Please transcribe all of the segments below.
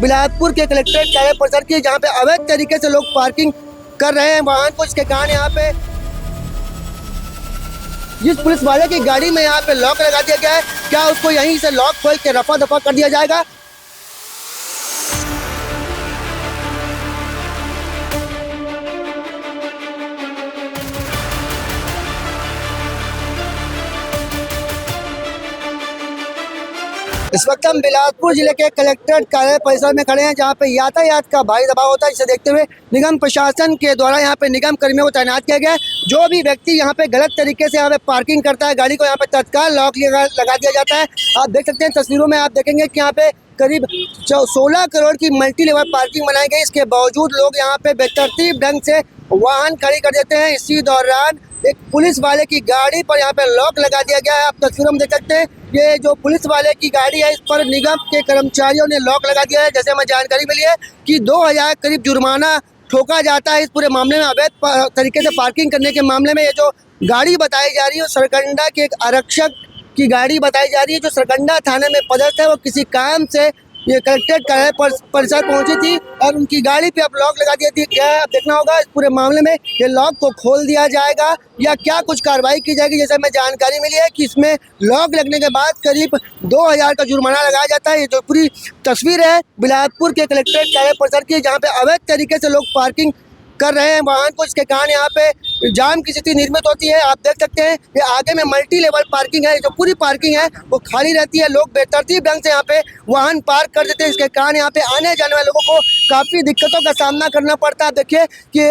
बिलासपुर के कलेक्ट्रेट कार्यालय परिसर की, जहाँ पे अवैध तरीके से लोग पार्किंग कर रहे हैं वाहन को। इसके कारण यहाँ पे जिस पुलिस वाले की गाड़ी में यहाँ पे लॉक लगा दिया गया है, क्या उसको यहीं से लॉक खोल के रफा दफा कर दिया जाएगा? इस वक्त हम बिलासपुर जिले के कलेक्ट्रेट कार्यालय परिसर में खड़े हैं, जहां पे यातायात का भारी दबाव होता है। इसे देखते हुए निगम प्रशासन के द्वारा यहां पे निगम कर्मियों को तैनात किया गया है। जो भी व्यक्ति यहां पे गलत तरीके से यहां पे पार्किंग करता है, गाड़ी को यहां पे तत्काल लॉक लगा दिया जाता है। आप देख सकते हैं तस्वीरों में, आप देखेंगे कि यहाँ पे करीब 16 करोड़ की मल्टी लेवल पार्किंग बनाई गई। इसके बावजूद लोग यहाँ पे बेतरतीब ढंग से वाहन खड़ी कर देते हैं। इसी दौरान एक पुलिस वाले की गाड़ी पर यहाँ पे लॉक लगा दिया गया है। आप तस्वीरों में देख सकते हैं, ये जो पुलिस वाले की गाड़ी है, इस पर निगम के कर्मचारियों ने लॉक लगा दिया है। जैसे हमें जानकारी मिली है कि 2000 करीब जुर्माना ठोका जाता है इस पूरे मामले में। अवैध तरीके से पार्किंग करने के मामले में ये जो गाड़ी बताई जा रही है, सरकंडा के एक आरक्षक की गाड़ी बताई जा रही है, जो सरकंडा थाने में पदस्थ है। वो किसी काम से ये कलेक्ट्रेट कार्यालय परिसर पहुंची थी और उनकी गाड़ी पे अब लॉक लगा दिया थी। क्या देखना होगा इस पूरे मामले में, ये लॉक को खोल दिया जाएगा या क्या कुछ कार्रवाई की जाएगी? जैसे हमें जानकारी मिली है कि इसमें लॉक लगने के बाद करीब 2000 का जुर्माना लगाया जाता है। ये जो पूरी तस्वीर है बिलासपुर के कलेक्ट्रेट कार्यालय परिसर की, जहाँ पे अवैध तरीके से लोग पार्किंग कर रहे हैं वाहन को। इसके कारण यहाँ पे जाम की स्थिति निर्मित होती है। आप देख सकते हैं ये आगे में मल्टी लेवल पार्किंग है, जो पूरी पार्किंग है वो खाली रहती है। लोग बेतरतीब ढंग से यहाँ पे वाहन पार्क कर देते हैं। इसके कारण यहाँ पे आने जाने वाले लोगों को काफ़ी दिक्कतों का सामना करना पड़ता है। देखिए कि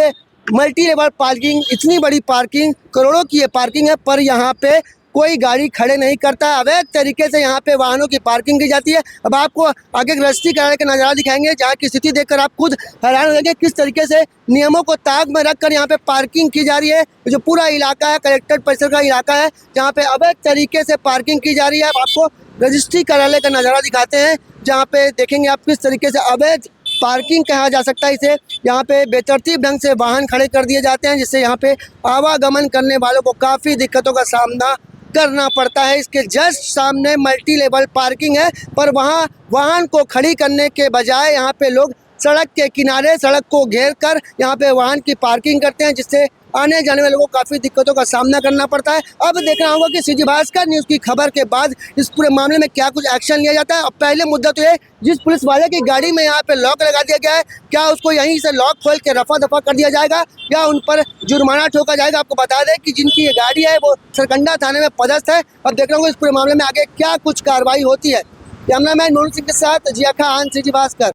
मल्टी लेवल पार्किंग, इतनी बड़ी पार्किंग, करोड़ों की ये पार्किंग है, पर यहाँ पे कोई गाड़ी खड़े नहीं करता है। अवैध तरीके से यहाँ पे वाहनों की पार्किंग की जाती है। अब आपको आगे रजिस्ट्री कार्यालय का नज़ारा दिखाएंगे, जहाँ की स्थिति देखकर आप खुद हैरान हो जाएंगे किस तरीके से नियमों को ताक में रखकर यहाँ पे पार्किंग की जा रही है। जो पूरा इलाका है कलेक्ट्रेट परिसर का इलाका है, जहाँ पे अवैध तरीके से पार्किंग की जा रही है। आपको रजिस्ट्री कार्यालय का नज़ारा दिखाते हैं, जहाँ पे देखेंगे आप किस तरीके से अवैध पार्किंग कहा जा सकता है इसे। यहाँ पे बेतरतीब ढंग से वाहन खड़े कर दिए जाते हैं, जिससे यहाँ पे आवागमन करने वालों को काफ़ी दिक्कतों का सामना करना पड़ता है। इसके जस्ट सामने मल्टी लेवल पार्किंग है, पर वहाँ वाहन को खड़ी करने के बजाय यहाँ पे लोग सड़क के किनारे सड़क को घेर कर यहाँ पे वाहन की पार्किंग करते हैं, जिससे आने जाने वाले लोगों को काफ़ी दिक्कतों का सामना करना पड़ता है। अब देखना होगा कि सीजी भास्कर न्यूज़ की खबर के बाद इस पूरे मामले में क्या कुछ एक्शन लिया जाता है। अब पहले मुद्दा तो ये, जिस पुलिस वाले की गाड़ी में यहाँ पे लॉक लगा दिया गया है, क्या उसको यहीं से लॉक खोल के रफा दफा कर दिया जाएगा या उन पर जुर्माना ठोका जाएगा? आपको बता दें कि जिनकी ये गाड़ी है वो सरकंडा थाने में पदस्थ है। अब देख रहा हूँ इस पूरे मामले में आगे क्या कुछ कार्रवाई होती है। कैमरामैन मोनू सिंह के साथ जिया खान, सीजी भास्कर।